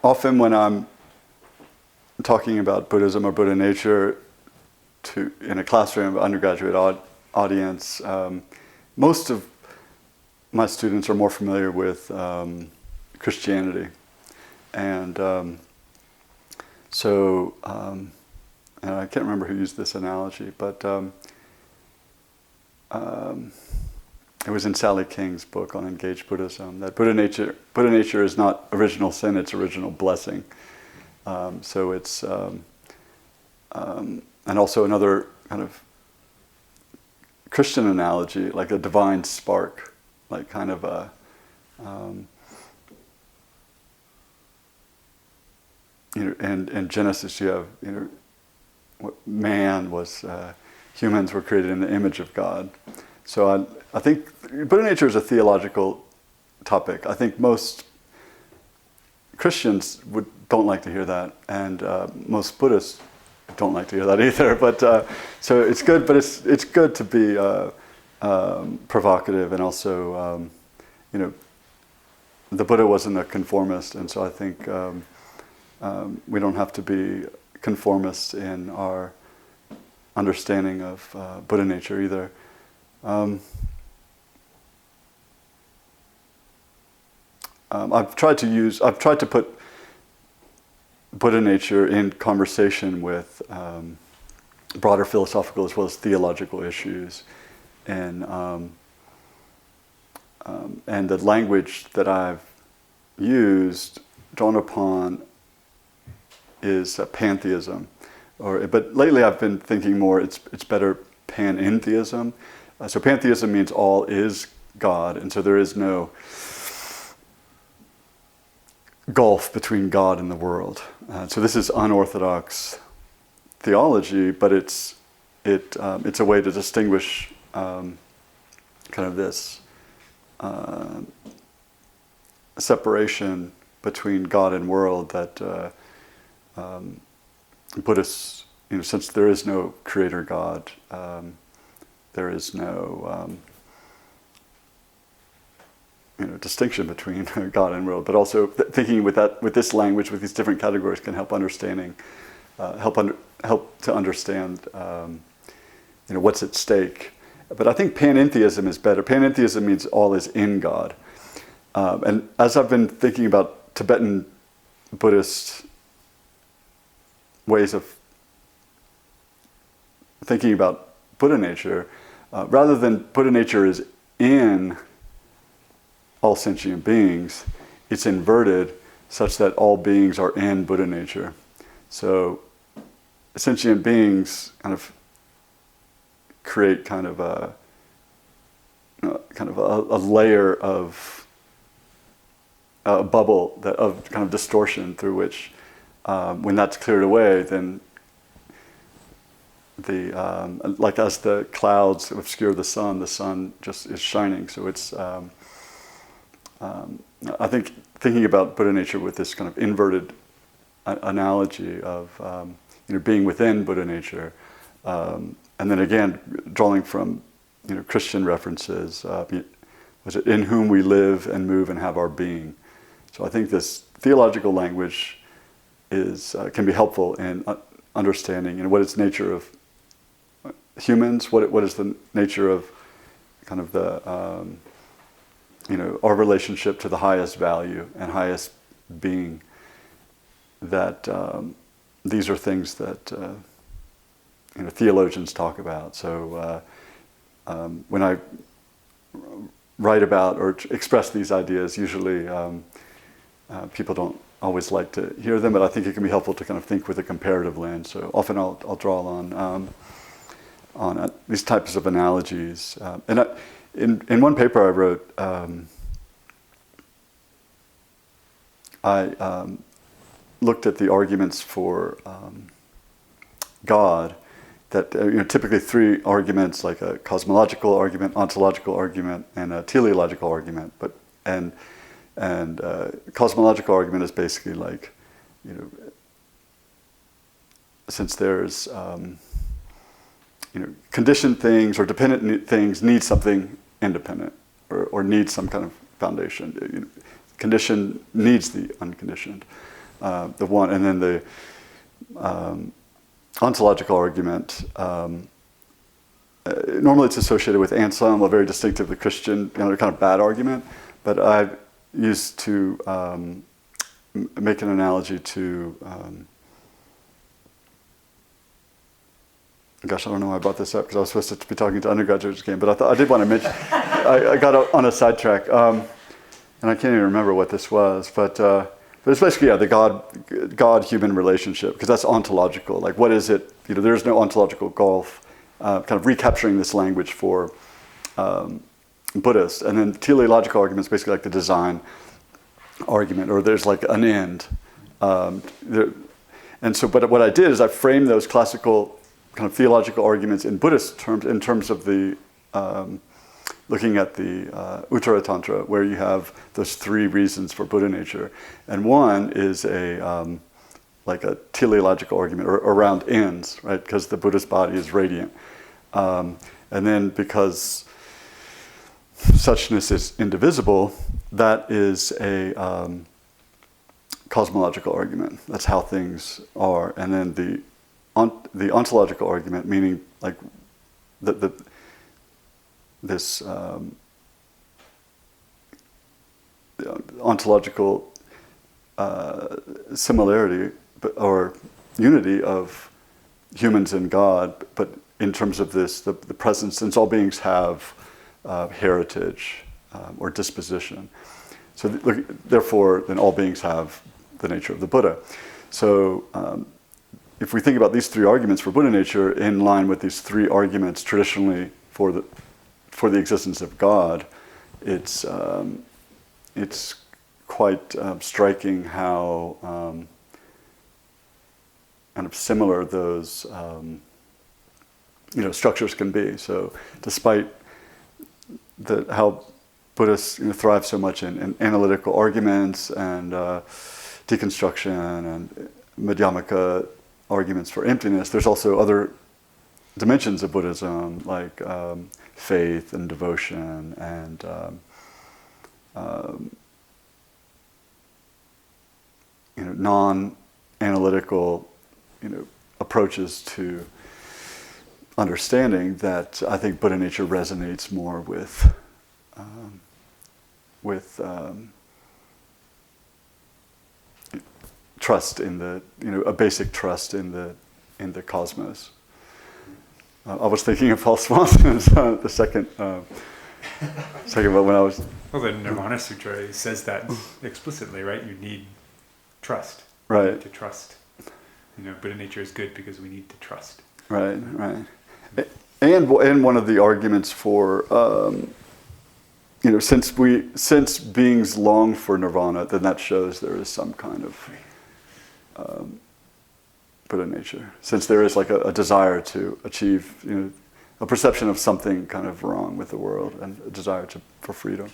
often when I'm talking about Buddhism or Buddha nature in a classroom, undergraduate audience, most of my students are more familiar with Christianity. And and I can't remember who used this analogy, but it was in Sally King's book on Engaged Buddhism, that Buddha nature is not original sin, it's original blessing. So it's, and also another kind of Christian analogy, like a divine spark, like kind of a, in Genesis you have, man was, humans were created in the image of God. So I think Buddha nature is a theological topic. I think most Christians don't like to hear that, and most Buddhists don't like to hear that either. But so it's good, but it's good to be provocative, and also, the Buddha wasn't a conformist, and so I think we don't have to be conformists in our understanding of Buddha nature either. I've tried to put Buddha nature in conversation with broader philosophical as well as theological issues, and the language that I've used, drawn upon, is pantheism. But lately I've been thinking more, it's better panentheism. So pantheism means all is God, and so there is no gulf between God and the world. So this is unorthodox theology, but it's a way to distinguish kind of this separation between God and world that Buddhists, since there is no creator God, there is no distinction between God and world. But also thinking with this language, with these different categories, can help understanding, help to understand, what's at stake. But I think panentheism is better. Panentheism means all is in God. And as I've been thinking about Tibetan Buddhist ways of thinking about Buddha nature, rather than Buddha nature is in all sentient beings, it's inverted such that all beings are in Buddha nature. So sentient beings kind of create kind of a layer of a bubble of kind of distortion through which, when that's cleared away, then like as the clouds obscure the sun just is shining. So it's I think thinking about Buddha nature with this kind of inverted analogy of being within Buddha nature, and then again drawing from Christian references, was it in whom we live and move and have our being. So I think this theological language can be helpful in understanding what is the nature of humans, what is the nature of kind of the our relationship to the highest value and highest being. That these are things that theologians talk about. So when I write about or express these ideas, usually people don't always like to hear them, but I think it can be helpful to kind of think with a comparative lens. So often I'll draw on these types of analogies. And in one paper I wrote, I looked at the arguments for God, that typically three arguments, like a cosmological argument, ontological argument, and a teleological argument. And cosmological argument is basically like, since there's conditioned things or dependent things need something independent, or need some kind of foundation. Conditioned needs the unconditioned. the one, and then the ontological argument. Normally, it's associated with Anselm, a very distinctively Christian, kind of bad argument. But I've used to make an analogy to. Gosh, I don't know why I brought this up because I was supposed to be talking to undergraduates again. But I did want to mention. I got on a sidetrack, and I can't even remember what this was. But it's basically the God-human relationship, because that's ontological. Like, what is it? There's no ontological gulf. Kind of recapturing this language for Buddhists. And then teleological arguments, basically like the design argument, or there's like an end. And so, but what I did is I framed those classical kind of theological arguments in Buddhist terms, in terms of the looking at the Uttara Tantra, where you have those three reasons for Buddha nature, and one is like a teleological argument or around ends, right? Because the Buddha's body is radiant, and then because suchness is indivisible, that is a cosmological argument. That's how things are, and then the ontological argument, meaning like this ontological similarity or unity of humans and God, but in terms of this, the presence, since all beings have heritage or disposition. So therefore, then all beings have the nature of the Buddha. So if we think about these three arguments for Buddha nature in line with these three arguments traditionally for the existence of God, it's quite striking how kind of similar those structures can be. So despite how Buddhists thrive so much in analytical arguments and deconstruction and Madhyamaka arguments for emptiness, there's also other dimensions of Buddhism, like faith and devotion and non-analytical approaches to understanding that I think Buddha nature resonates more with trust in the a basic trust in the cosmos. I was thinking of Paul Swanson's the second one when I was. Well, the Nirvana Sutra says that explicitly, right? You need trust. Right. You need to trust. Buddha nature is good because we need to trust. Right. And one of the arguments for since beings long for nirvana, then that shows there is some kind of Buddha nature. Since there is like a desire to achieve, a perception of something kind of wrong with the world and a desire for freedom.